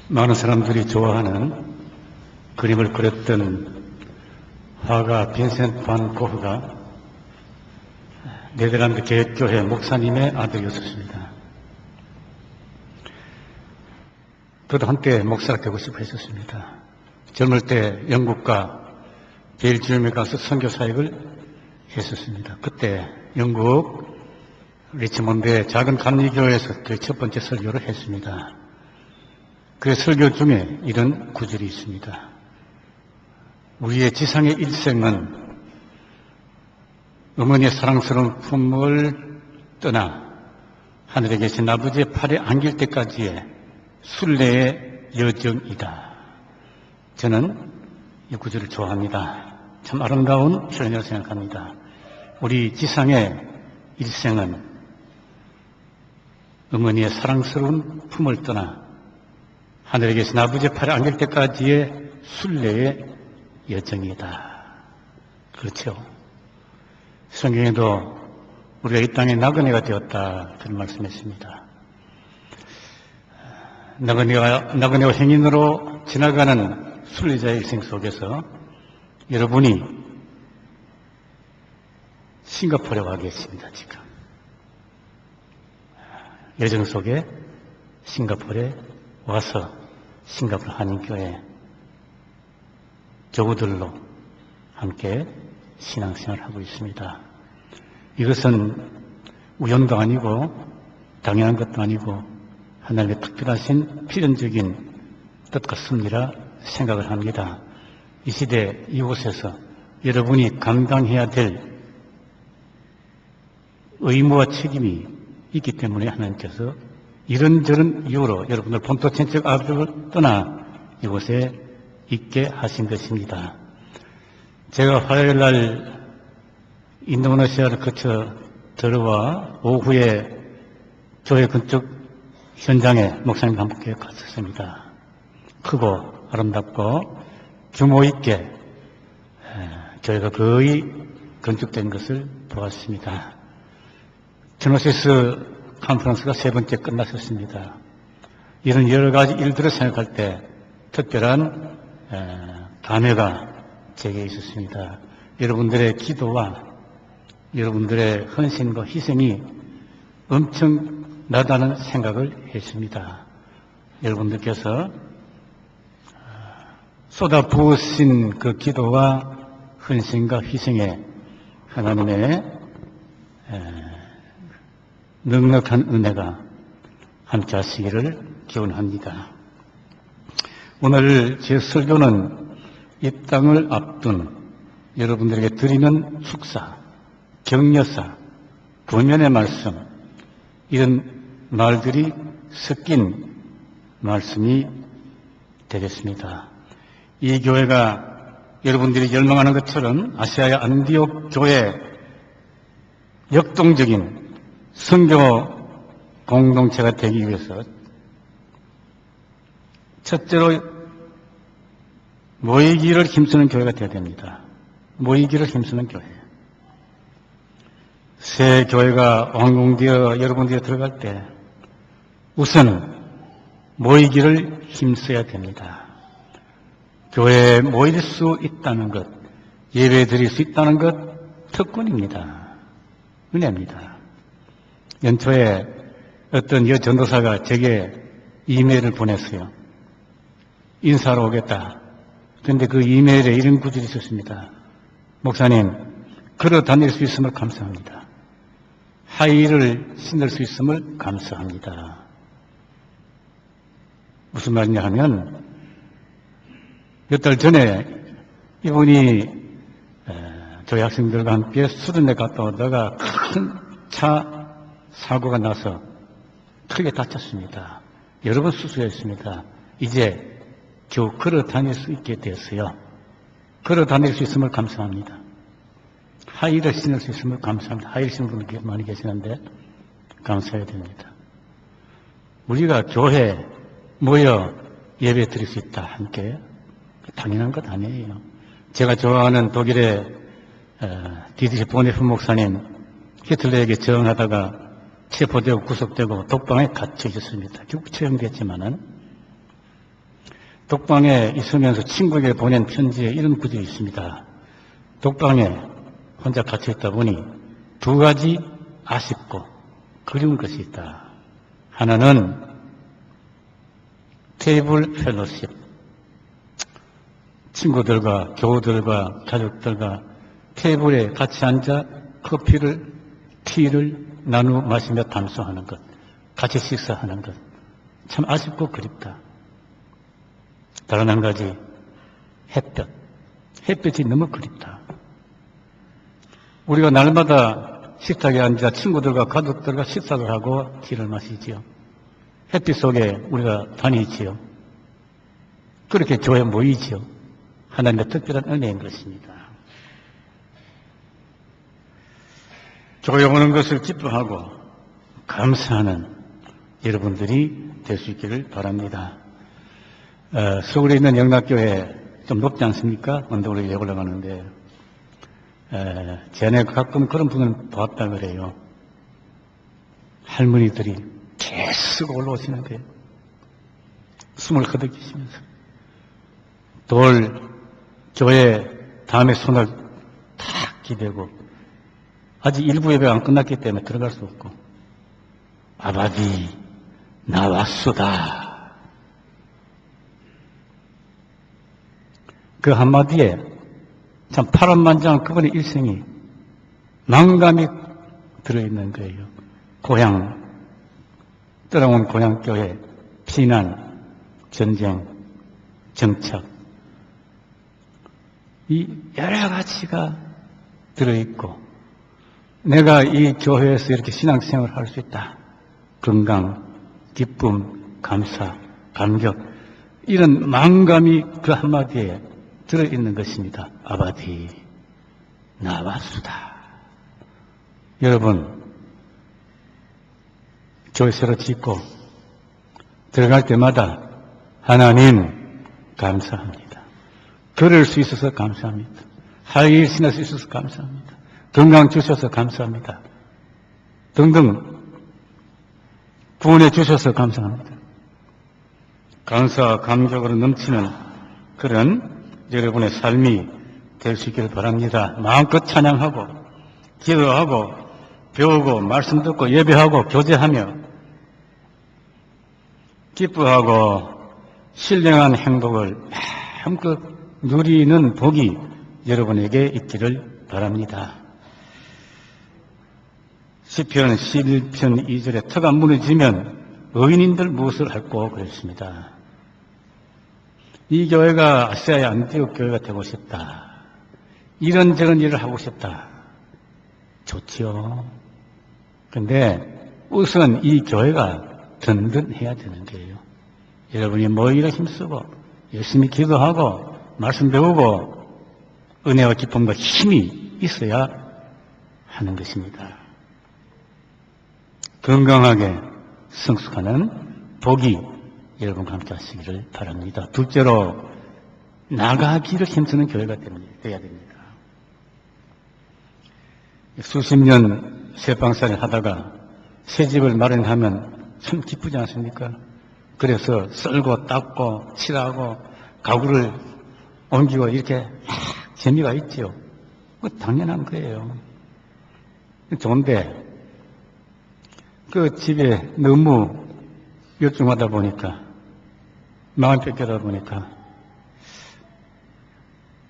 많은 사람들이 좋아하는 그림을 그렸던 화가 빈센트 반 고흐가 네덜란드 개혁교회 목사님의 아들이었습니다. 그도 한때 목사가 되고 싶어 했었습니다. 젊을 때 영국과 벨기움에 가서 선교 사역을 했었습니다. 그때 영국 리치몬드의 작은 감리교회에서 그 첫 번째 설교를 했습니다. 그 설교 중에 이런 구절이 있습니다. 우리의 지상의 일생은 어머니의 사랑스러운 품을 떠나 하늘에 계신 아버지의 팔에 안길 때까지의 순례의 여정이다. 저는 이 구절을 좋아합니다. 참 아름다운 표현이라고 생각합니다. 우리 지상의 일생은 어머니의 사랑스러운 품을 떠나 하늘에 계신 아버지의 팔에 안길 때까지의 순례의 여정이다. 그렇죠. 성경에도 우리가 이 땅에 나그네가 되었다 그런 말씀했습니다. 나그네와 행인으로 지나가는 순례자의 일생 속에서 여러분이 싱가포르에 와 계십니다. 지금 여정 속에 싱가포르에 와서 싱가포르 한인교회 교우들로 함께 신앙생활을 하고 있습니다. 이것은 우연도 아니고 당연한 것도 아니고 하나님의 특별하신 필연적인 뜻 같습니다. 생각을 합니다. 이 시대 이곳에서 여러분이 감당해야 될 의무와 책임이 있기 때문에 하나님께서 이런저런 이유로 여러분들 본토천적 아들을 떠나 이곳에 있게 하신 것입니다. 제가 화요일 날 인도네시아를 거쳐 들어와 오후에 교회 건축 현장에 목사님과 함께 갔었습니다. 크고 아름답고 규모 있게 교회가 거의 건축된 것을 보았습니다. 제노시스 컨퍼런스가 세 번째 끝났었습니다. 이런 여러 가지 일들을 생각할 때 특별한 감회가 제게 있었습니다. 여러분들의 기도와 여러분들의 헌신과 희생이 엄청나다는 생각을 했습니다. 여러분들께서 쏟아부으신 그 기도와 헌신과 희생에 하나님의 넉넉한 은혜가 함께 하시기를 기원합니다. 오늘 제 설교는 이 땅을 앞둔 여러분들에게 드리는 축사, 격려사, 권면의 말씀, 이런 말들이 섞인 말씀이 되겠습니다. 이 교회가 여러분들이 열망하는 것처럼 아시아의 안디옥 교회 역동적인 선교 공동체가 되기 위해서 첫째로 모이기를 힘쓰는 교회가 되어야 됩니다. 모이기를 힘쓰는 교회. 새 교회가 완공되어 여러분들이 들어갈 때 우선 모이기를 힘써야 됩니다. 교회에 모일 수 있다는 것, 예배 드릴 수 있다는 것 특권입니다. 은혜입니다. 연초에 어떤 전도사가 제게 이메일을 보냈어요. 인사하러 오겠다. 그런데 그 이메일에 이런 구절이 있었습니다. 목사님, 걸어 다닐 수 있음을 감사합니다. 하의를 신을 수 있음을 감사합니다. 무슨 말이냐 하면 몇 달 전에 이분이 저희 학생들과 함께 수련회 갔다 오다가 큰 차 사고가 나서 크게 다쳤습니다. 여러 번 수술했습니다. 이제 겨우 걸어 다닐 수 있게 됐어요. 걸어 다닐 수 있음을 감사합니다. 하의를 신을 수 있음을 감사합니다. 하의를 신는 분들 많이 계시는데 감사해야 됩니다. 우리가 교회 모여 예배 드릴 수 있다 함께 당연한 것 아니에요. 제가 좋아하는 독일의 디디시 보네프 목사님 히틀러에게 저항하다가 체포되고 구속되고 독방에 갇혀 있었습니다. 결국 처형됐지만은 독방에 있으면서 친구에게 보낸 편지에 이런 구절이 있습니다. 독방에 혼자 갇혀있다 보니 두 가지 아쉽고 그리운 것이 있다. 하나는 테이블 펠로십, 친구들과 교우들과 가족들과 테이블에 같이 앉아 커피를, 티를 나누어 마시며 담소하는 것, 같이 식사하는 것, 참 아쉽고 그립다. 다른 한 가지, 햇볕이 너무 그립다. 우리가 날마다 식탁에 앉아 친구들과 가족들과 식사를 하고 티를 마시지요. 햇빛 속에 우리가 다니지요. 그렇게 교회에 모이지요. 하나님의 특별한 은혜인 것입니다. 교회 오는 것을 기뻐하고 감사하는 여러분들이 될 수 있기를 바랍니다. 서울에 있는 영락교회 좀 높지 않습니까? 언덕으로 올라가는데 전에 가끔 그런 분을 보았다 그래요. 할머니들이 계속 올라오시는데 숨을 허덕이시면서 교회 다음에 손을 탁 기대고 아직 일부 예배가 안 끝났기 때문에 들어갈 수 없고 아바디 나 왔소다. 그 한마디에 참 파란만장한 그분의 일생이 망감이 들어있는 거예요. 떠나온 고향교회, 피난, 전쟁, 정착, 이 여러 가지가 들어있고 내가 이 교회에서 이렇게 신앙생활을 할 수 있다. 건강, 기쁨, 감사, 감격, 이런 망감이 그 한마디에 들어있는 것입니다. 아바디 나왔수다. 여러분, 교회 새로 짓고 들어갈 때마다 하나님 감사합니다. 걸을 수 있어서 감사합니다. 할 일 지낼 수 있어서 감사합니다. 건강 주셔서 감사합니다. 등등 구원해 주셔서 감사합니다. 감사, 감격으로 넘치는 그런 여러분의 삶이 될 수 있기를 바랍니다. 마음껏 찬양하고 기도하고 배우고 말씀 듣고 예배하고 교제하며 기뻐하고 신령한 행복을 마음껏 누리는 복이 여러분에게 있기를 바랍니다. 시편 11편 2절에 터가 무너지면 의인인들 무엇을 할꼬 그랬습니다. 이 교회가 아시아의 안디옥 교회가 되고 싶다. 이런저런 일을 하고 싶다. 좋지요. 근데 우선 이 교회가 든든해야 되는 거예요. 여러분이 뭐 일에 힘쓰고 열심히 기도하고 말씀 배우고 은혜와 기쁨과 힘이 있어야 하는 것입니다. 건강하게 성숙하는 복이 여러분과 함께 하시기를 바랍니다. 둘째로 나가기를 힘쓰는 교회가 되어야 됩니다. 수십 년 새방살이를 하다가 새 집을 마련하면 참 기쁘지 않습니까? 그래서 썰고 닦고 칠하고 가구를 옮기고 이렇게 재미가 있지요. 당연한 거예요. 좋은데 그 집에 너무 열중하다 보니까 마음 뺏겨다 보니까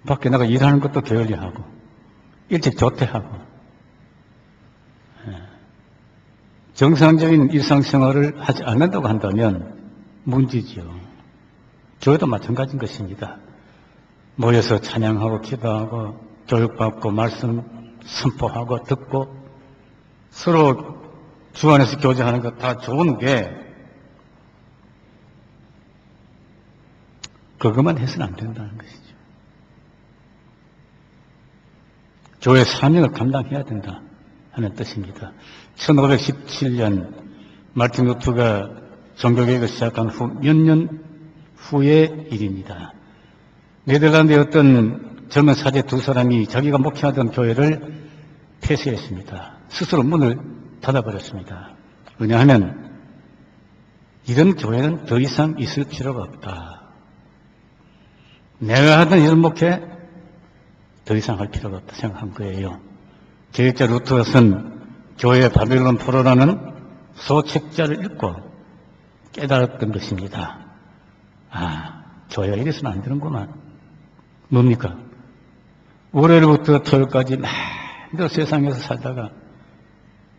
밖에 나가 일하는 것도 게을리하고 일찍 조퇴하고 정상적인 일상생활을 하지 않는다고 한다면 문제지요. 교회도 마찬가지인 것입니다. 모여서 찬양하고 기도하고 교육받고 말씀 선포하고 듣고 서로 주 안에서 교제하는 것 다 좋은데 그것만 해서는 안 된다는 것이죠. 교회 사명을 감당해야 된다 하는 뜻입니다. 1517년 마틴 루터가 종교개혁을 시작한 후 몇 년 후의 일입니다. 네덜란드의 어떤 젊은 사제 두 사람이 자기가 목회하던 교회를 폐쇄했습니다. 스스로 문을 닫아버렸습니다. 왜냐하면 이런 교회는 더 이상 있을 필요가 없다. 내가 하던 이런 목회 더 이상 할 필요가 없다 생각한 거예요. 계획자 루터스는 교회 바빌론 포로라는 소책자를 읽고 깨달았던 것입니다. 아, 교회가 이래서는 안 되는구만. 뭡니까? 월요일부터 토요일까지 맨날 세상에서 살다가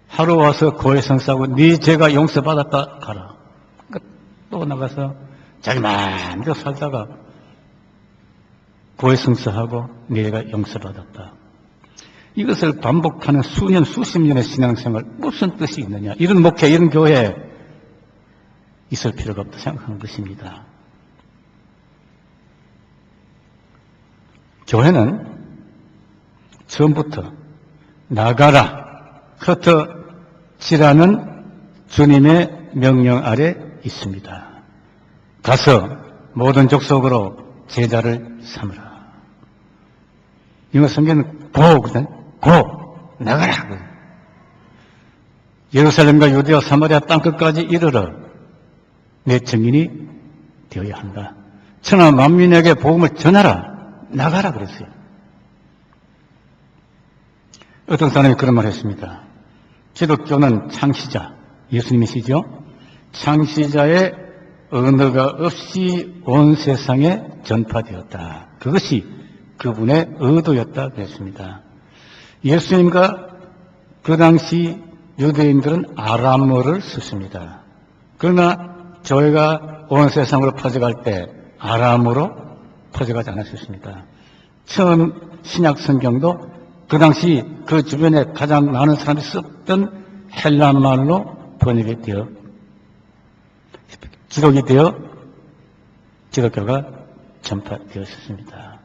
하루 와서 고해성사하고 네 죄가 용서받았다 가라. 그러니까 또 나가서 자기 마음대로 살다가 고해성사하고 네가 용서받았다. 이것을 반복하는 수년 수십 년의 신앙생활 무슨 뜻이 있느냐. 이런 목회 이런 교회 있을 필요가 없다 생각하는 것입니다. 교회는 처음부터 나가라 흩어지라는 주님의 명령 아래 있습니다. 가서 모든 족속으로 제자를 삼으라. 이거 성경은 고 나가라. 예루살렘과 유대와 사마리아 땅끝까지 이르러 내 증인이 되어야 한다. 천하 만민에게 복음을 전하라. 나가라 그랬어요. 어떤 사람이 그런 말을 했습니다. 기독교는 창시자, 예수님이시죠? 창시자의 언어가 없이 온 세상에 전파되었다. 그것이 그분의 의도였다 그랬습니다. 예수님과 그 당시 유대인들은 아람어를 썼습니다. 그러나 교회가 온 세상으로 퍼져갈 때 아람어로 퍼져가지 않았습니다. 처음 신약 성경도 그 당시 그 주변에 가장 많은 사람이 썼던 헬라말로 번역이 되어 기록이 되어 기독교가 전파되었습니다.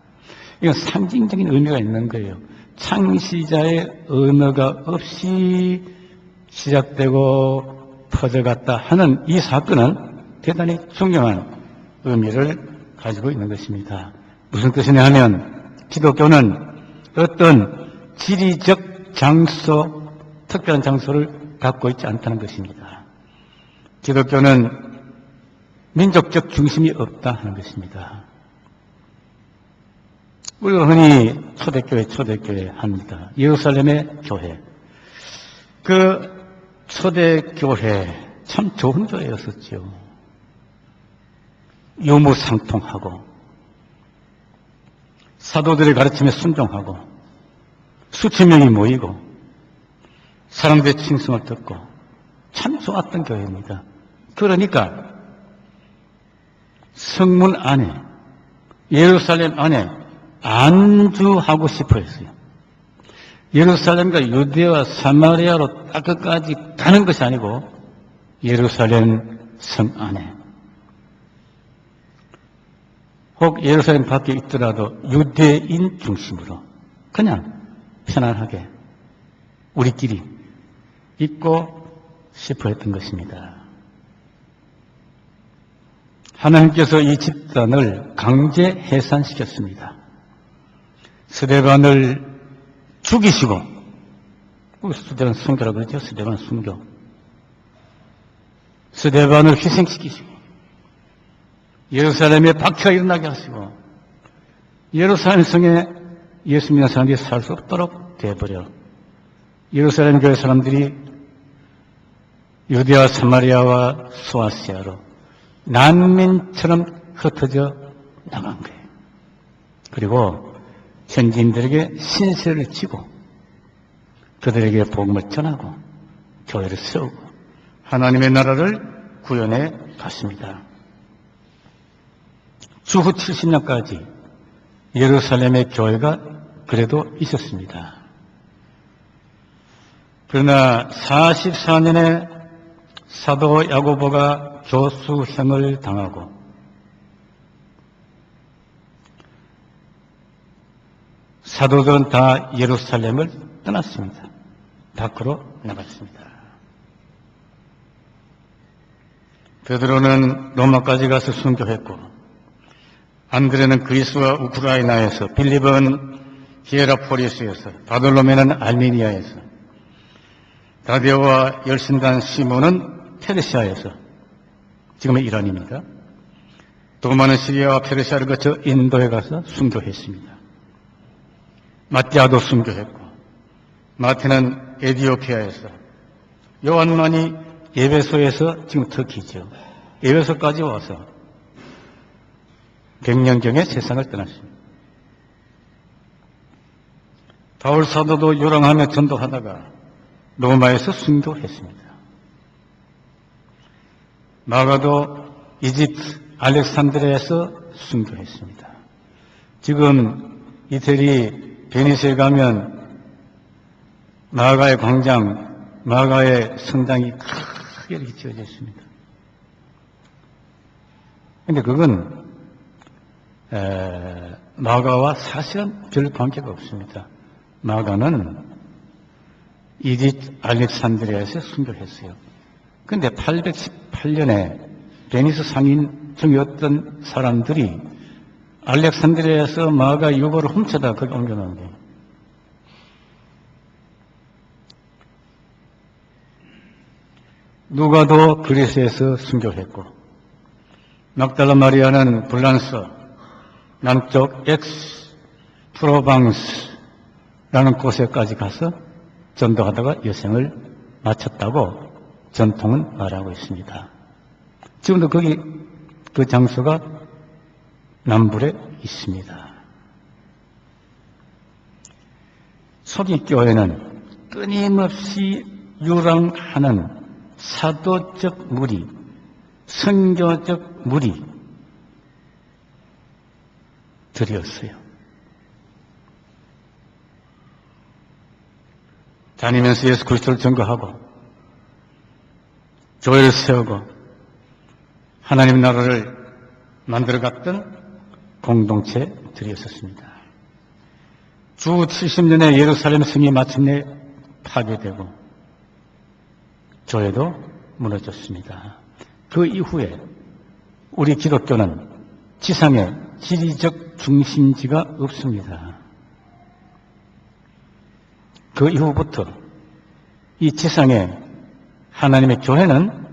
이건 상징적인 의미가 있는 거예요. 창시자의 언어가 없이 시작되고 퍼져갔다 하는 이 사건은 대단히 중요한 의미를 가지고 있는 것입니다. 무슨 뜻이냐 하면 기독교는 어떤 지리적 장소, 특별한 장소를 갖고 있지 않다는 것입니다. 기독교는 민족적 중심이 없다 하는 것입니다. 우리가 흔히 초대교회 합니다. 예루살렘의 교회. 그 초대교회 참 좋은 교회였었죠. 유무상통하고 사도들의 가르침에 순종하고 수천 명이 모이고 사람들의 칭송을 듣고 참 좋았던 교회입니다. 그러니까 성문 안에 예루살렘 안에 안주하고 싶어 했어요. 예루살렘과 유대와 사마리아로 땅끝까지 가는 것이 아니고 예루살렘 성 안에 혹 예루살렘 밖에 있더라도 유대인 중심으로 그냥 편안하게 우리끼리 있고 싶어 했던 것입니다. 하나님께서 이 집단을 강제 해산시켰습니다. 스데반을 죽이시고, 스데반 순교라고 그러죠. 스데반 순교. 스데반을 희생시키시고, 예루살렘에 박해가 일어나게 하시고, 예루살렘 성에 예수 믿는 사람들이 살 수 없도록 되어버려. 예루살렘 교회 사람들이 유대와 사마리아와 소아시아로 난민처럼 흩어져 나간 거예요. 그리고 현지인들에게 신세를 지고 그들에게 복음을 전하고 교회를 세우고 하나님의 나라를 구현해 갔습니다. 주후 70년까지 예루살렘의 교회가 그래도 있었습니다. 그러나 44년에 사도 야고보가 교수형을 당하고 사도들은 다 예루살렘을 떠났습니다. 밖으로 나갔습니다. 베드로는 로마까지 가서 순교했고 안드레는 그리스와 우크라이나에서 빌립은 히에라포리스에서 바돌로메는 알메니아에서 다데오와 열신단 시몬은 페르시아에서 지금의 이란입니다. 도마는 시리아와 페르시아를 거쳐 인도에 가서 순교했습니다. 마띠아도 순교했고, 마태는 에티오피아에서, 요한만이 에베소에서 지금 터키죠. 에베소까지 와서 100년경에 세상을 떠났습니다. 바울 사도도 요랑하며 전도하다가 로마에서 순교했습니다. 마가도 이집트 알렉산드리아에서 순교했습니다. 지금 이태리 베니스에 가면 마가의 광장, 마가의 성당이 크게 이렇게 지어져 있습니다. 근데 그건 마가와 사실은 별 관계가 없습니다. 마가는 이집트 알렉산드리아에서 순교했어요. 근데 818년에 베니스 상인 중에 어떤 사람들이 알렉산드리아에서 마가 유고를 훔쳐다 거기 옮겨놓은 거예요. 누가도 그리스에서 순교했고, 막달라 마리아는 불란스, 남쪽 엑스 프로방스라는 곳에까지 가서 전도하다가 여생을 마쳤다고 전통은 말하고 있습니다. 지금도 거기 그 장소가 남불에 있습니다. 소기교회는 끊임없이 유랑하는 사도적 무리, 선교적 무리 들이었어요. 다니면서 예수 그리스도를 증거하고 교회를 세우고 하나님 나라를 만들어갔던 공동체들이었습니다. 주 70년에 예루살렘 성이 마침내 파괴되고 교회도 무너졌습니다. 그 이후에 우리 기독교는 지상에 지리적 중심지가 없습니다. 그 이후부터 이 지상에 하나님의 교회는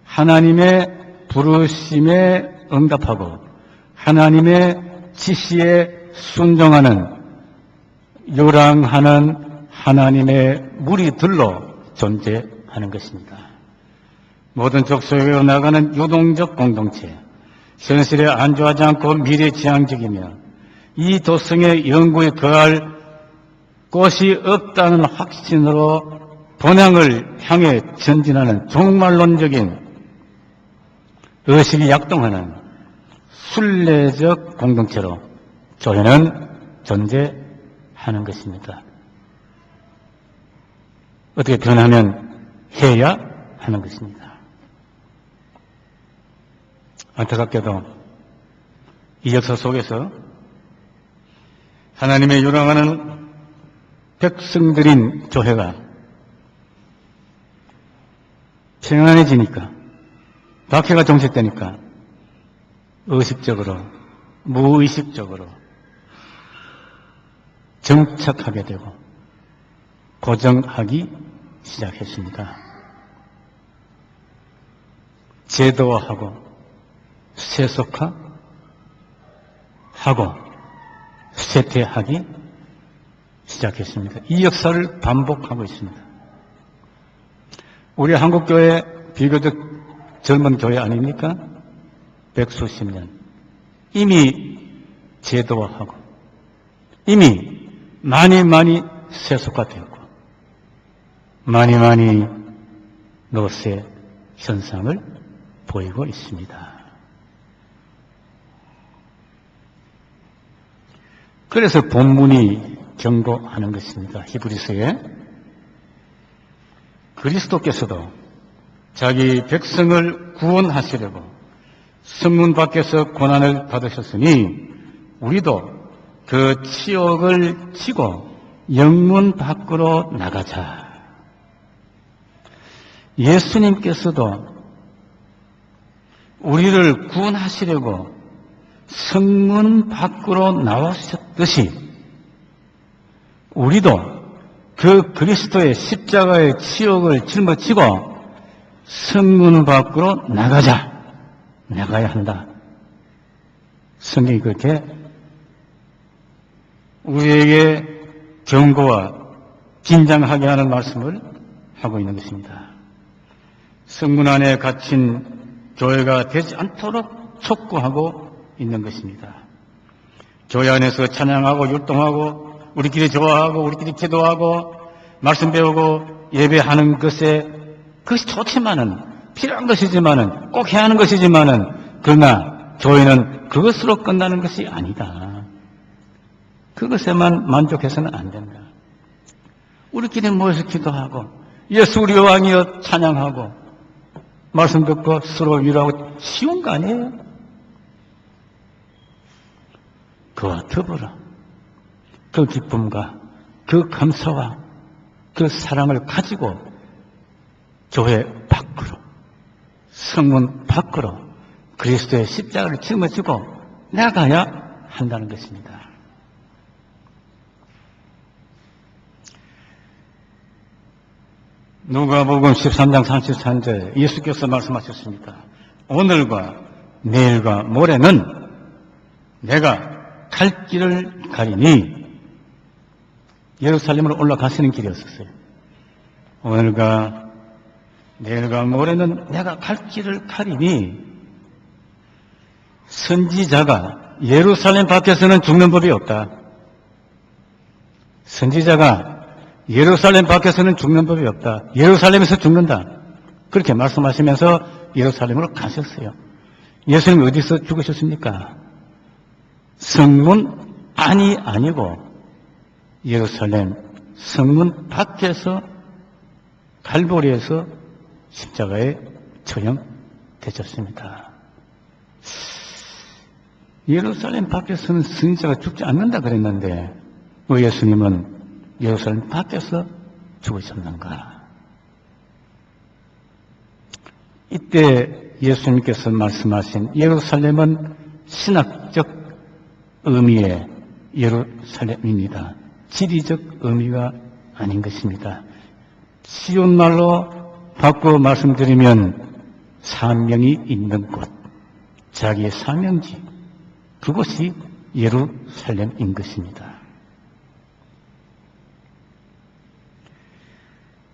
하나님의 부르심에 응답하고 하나님의 지시에 순종하는 요랑하는 하나님의 무리들로 존재하는 것입니다. 모든 족속에 나가는 유동적 공동체, 현실에 안주하지 않고 미래지향적이며 이 도성의 영구에 거할 곳이 없다는 확신으로 본향을 향해 전진하는 종말론적인 의식이 약동하는 순례적 공동체로 교회는 존재하는 것입니다. 어떻게 변하면 해야 하는 것입니다. 안타깝게도 이 역사 속에서 하나님의 요랑하는 백성들인 교회가 평안해지니까, 박해가 종식되니까 의식적으로, 무의식적으로 정착하게 되고 고정하기 시작했습니다. 제도화하고 세속화하고 쇠퇴하기 시작했습니다. 이 역사를 반복하고 있습니다. 우리 한국교회 비교적 젊은 교회 아닙니까? 백수십 년. 이미 제도화하고 이미 많이 세속화되었고 많이 노쇠 현상을 보이고 있습니다. 그래서 본문이 경고하는 것입니다. 히브리서에 그리스도께서도 자기 백성을 구원하시려고 성문 밖에서 고난을 받으셨으니 우리도 그 치욕을 지고 영문 밖으로 나가자. 예수님께서도 우리를 구원하시려고 성문 밖으로 나오셨듯이 우리도 그 그리스도의 십자가의 치욕을 짊어지고 성문 밖으로 나가야 한다. 성경이 그렇게 우리에게 경고와 긴장하게 하는 말씀을 하고 있는 것입니다. 성문 안에 갇힌 교회가 되지 않도록 촉구하고 있는 것입니다. 교회 안에서 찬양하고 율동하고 우리끼리 좋아하고 우리끼리 기도하고 말씀 배우고 예배하는 것에 그것이 좋지만은 필요한 것이지만은 꼭 해야 하는 것이지만은 그러나 교회는 그것으로 끝나는 것이 아니다. 그것에만 만족해서는 안 된다. 우리끼리 모여서 기도하고 예수 우리 왕이여 찬양하고 말씀 듣고 서로 위로하고 쉬운 거 아니에요? 그와 더불어 그 기쁨과 그 감사와 그 사랑을 가지고 교회 밖으로 성문 밖으로 그리스도의 십자가를 짊어지고 나가야 한다는 것입니다. 누가복음 13장 33절 예수께서 말씀하셨습니다. 오늘과 내일과 모레는 내가 갈 길을 가리니 예루살렘으로 올라가시는 길이었었어요. 오늘과 내일과 모레는 내가 갈 길을 가리니 선지자가 예루살렘 밖에서는 죽는 법이 없다. 선지자가 예루살렘 밖에서는 죽는 법이 없다. 예루살렘에서 죽는다. 그렇게 말씀하시면서 예루살렘으로 가셨어요. 예수님 어디서 죽으셨습니까? 성문 안이 아니고 예루살렘 성문 밖에서 갈보리에서 십자가에 처형되셨습니다. 예루살렘 밖에서는 선지자가 죽지 않는다 그랬는데 왜 예수님은 예루살렘 밖에서 죽으셨는가? 이때 예수님께서 말씀하신 예루살렘은 신학적 의미의 예루살렘입니다. 지리적 의미가 아닌 것입니다. 쉬운 말로 바꾸어 말씀드리면 사명이 있는 곳, 자기의 사명지, 그곳이 예루살렘인 것입니다.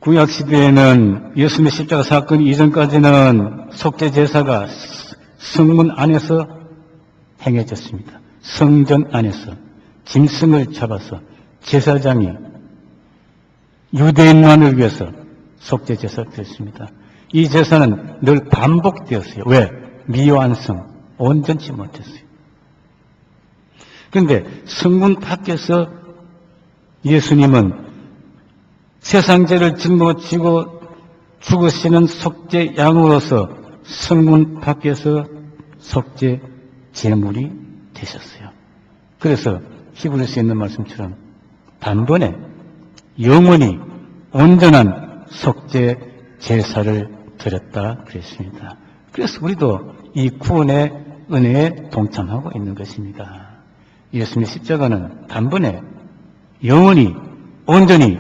구약시대에는 예수님의 십자가 사건 이전까지는 속죄제사가 성문 안에서 행해졌습니다. 성전 안에서 짐승을 잡아서 제사장이 유대인만을 위해서 속죄제사를 드렸습니다. 이 제사는 늘 반복되었어요. 왜? 미완성, 온전치 못했어요. 그런데 성문 밖에서 예수님은 세상죄를 짊어지고 죽으시는 속죄 양으로서 성문 밖에서 속죄 제물이 되셨어요. 그래서 히브리서에 있는 말씀처럼 단번에 영원히 온전한 속죄 제사를 드렸다 그랬습니다. 그래서 우리도 이 구원의 은혜에 동참하고 있는 것입니다. 예수님의 십자가는 단번에 영원히 온전히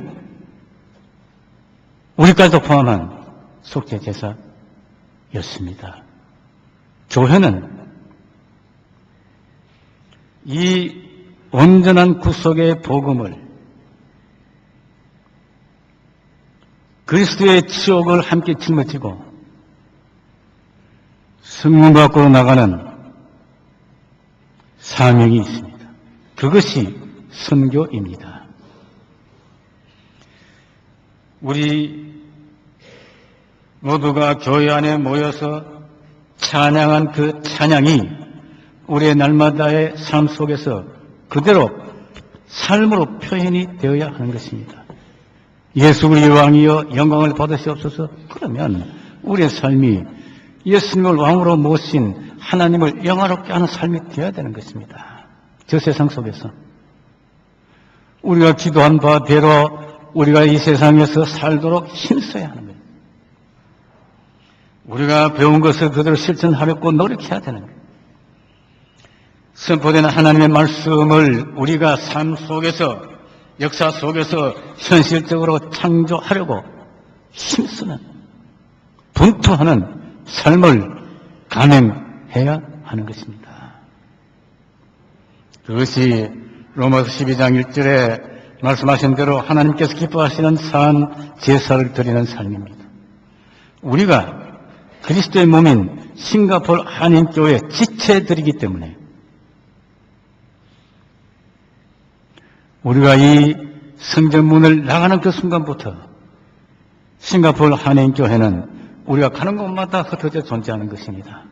우리까지도 포함한 속죄 제사였습니다. 교회는 이 온전한 구속의 복음을 그리스도의 치욕을 함께 짊어지고 성문 밖으로 나가는 사명이 있습니다. 그것이 선교입니다. 우리 모두가 교회 안에 모여서 찬양한 그 찬양이 우리의 날마다의 삶 속에서 그대로 삶으로 표현이 되어야 하는 것입니다. 예수 우리 왕이여 영광을 받으시옵소서. 그러면 우리의 삶이 예수님을 왕으로 모신 하나님을 영화롭게 하는 삶이 되어야 되는 것입니다. 저 세상 속에서 우리가 기도한 바대로 우리가 이 세상에서 살도록 힘써야 하는 거예요. 우리가 배운 것을 그대로 실천하려고 노력해야 되는 거예요. 선포되는 하나님의 말씀을 우리가 삶 속에서 역사 속에서 현실적으로 창조하려고 힘쓰는 분투하는 삶을 감행해야 하는 것입니다. 그것이 로마서 12장 1절에 말씀하신 대로 하나님께서 기뻐하시는 산 제사를 드리는 삶입니다. 우리가 그리스도의 몸인 싱가포르 한인교회 지체들이기 때문에 우리가 이 성전문을 나가는 그 순간부터 싱가포르 한인교회는 우리가 가는 곳마다 흩어져 존재하는 것입니다.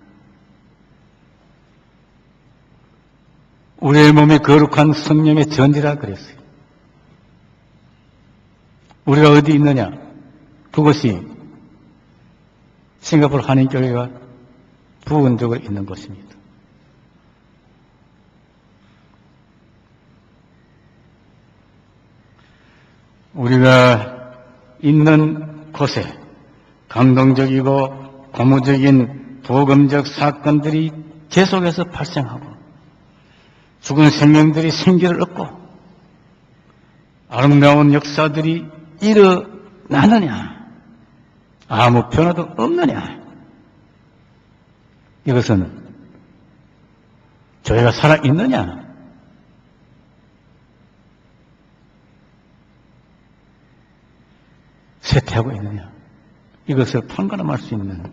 우리의 몸이 거룩한 성령의 전이라 그랬어요. 우리가 어디 있느냐? 그것이 싱가포르 한인교회가 부원적으로 있는 것입니다. 우리가 있는 곳에 감동적이고 고무적인 복음적 사건들이 계속해서 발생하고 죽은 생명들이 생기를 얻고 아름다운 역사들이 일어나느냐? 아무 변화도 없느냐? 이것은 교회가 살아있느냐? 쇠퇴하고 있느냐? 이것을 판가름할 수 있는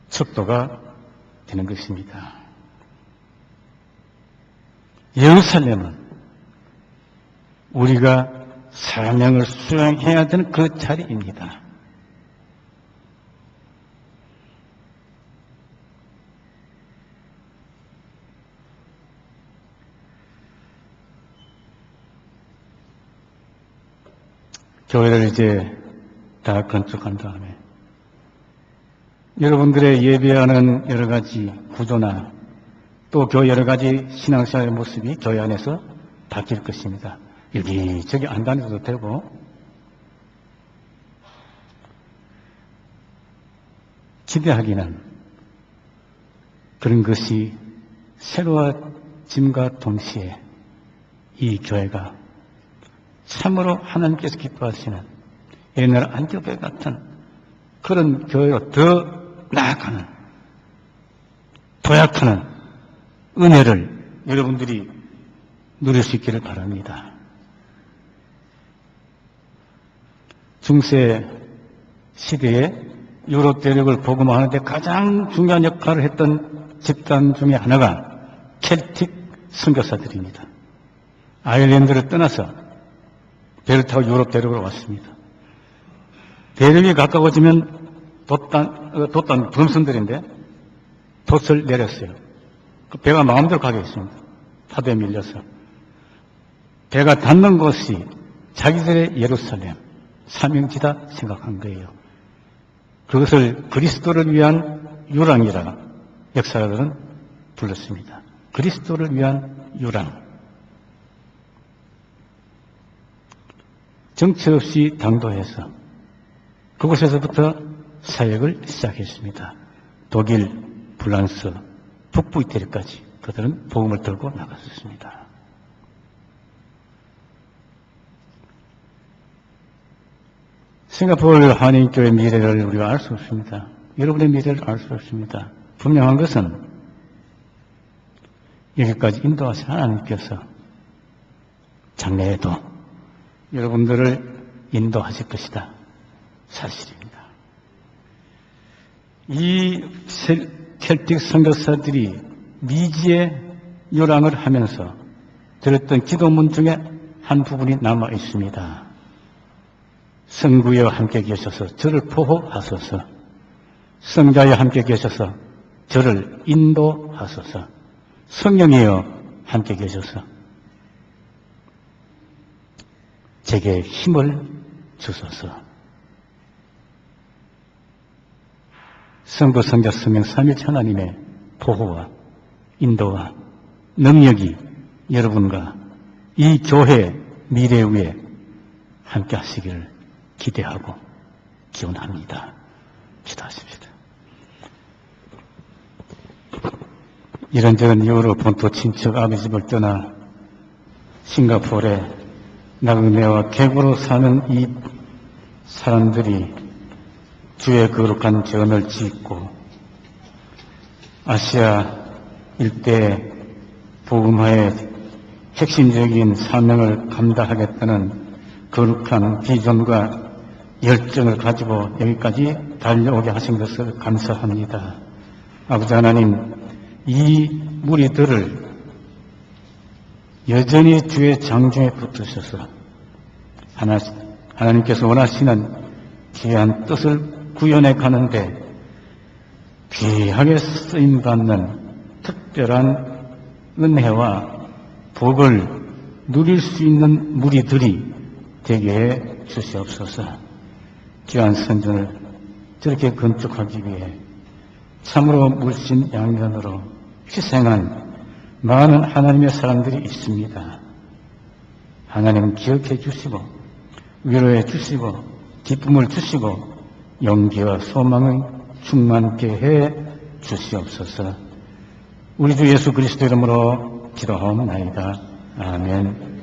척도가 되는 것입니다. 예루살렘은 우리가 사명을 수행해야 되는 그 자리입니다. 교회를 이제 다 건축한 다음에 여러분들의 예배하는 여러 가지 구조나 또 그 여러 가지 신앙생활의 모습이 교회 안에서 바뀔 것입니다. 여기저기 안 다녀도 되고 기대하기는 그런 것이 새로워짐과 동시에 이 교회가 참으로 하나님께서 기뻐하시는 옛날 안디옥교회 같은 그런 교회로 더 나아가는 도약하는 은혜를 여러분들이 누릴 수 있기를 바랍니다. 중세 시대에 유럽 대륙을 복음화하는 데 가장 중요한 역할을 했던 집단 중에 하나가 켈틱 선교사들입니다. 아일랜드를 떠나서 배를 타고 유럽 대륙으로 왔습니다. 대륙이 가까워지면 돛단 범선들인데 돛을 내렸어요. 그 배가 마음대로 가게 했습니다. 파도에 밀려서. 배가 닿는 곳이 자기들의 예루살렘, 사명지다 생각한 거예요. 그것을 그리스도를 위한 유랑이라 역사가들은 불렀습니다. 그리스도를 위한 유랑. 정체 없이 당도해서 그곳에서부터 사역을 시작했습니다. 독일, 프랑스, 북부 이태리까지 그들은 복음을 들고 나갔었습니다. 싱가포르 한인교회 미래를 우리가 알 수 없습니다. 여러분의 미래를 알 수 없습니다. 분명한 것은 여기까지 인도하신 하나님께서 장래에도 여러분들을 인도하실 것이다. 사실입니다. 이 켈틱 선교사들이 미지의 요랑을 하면서 들었던 기도문 중에 한 부분이 남아 있습니다. 성부여 함께 계셔서 저를 보호하소서. 성자여 함께 계셔서 저를 인도하소서. 성령이여 함께 계셔서 제게 힘을 주소서. 성부, 성자, 성령, 삼위일체 하나님의 보호와 인도와 능력이 여러분과 이 교회 미래 위에 함께 하시기를 기대하고 기원합니다. 기도하십시다. 이런저런 이유로 본토 친척 아버지 집을 떠나 싱가포르에 나그네와 객으로 사는 이 사람들이 주의 거룩한 전을 짓고 아시아 일대에 복음화의 핵심적인 사명을 감당하겠다는 거룩한 비전과 열정을 가지고 여기까지 달려오게 하신 것을 감사합니다. 아버지 하나님, 이 무리들을 여전히 주의 장중에 붙으셔서 하나님께서 원하시는 귀한 뜻을 구현해 가는데 귀하게 쓰임받는 특별한 은혜와 복을 누릴 수 있는 무리들이 되게 해 주시옵소서. 귀한 선전을 저렇게 건축하기 위해 참으로 물심양면으로 희생한 많은 하나님의 사람들이 있습니다. 하나님은 기억해 주시고 위로해 주시고 기쁨을 주시고 용기와 소망을 충만케 해 주시옵소서. 우리 주 예수 그리스도 이름으로 기도하옵나이다. 아멘.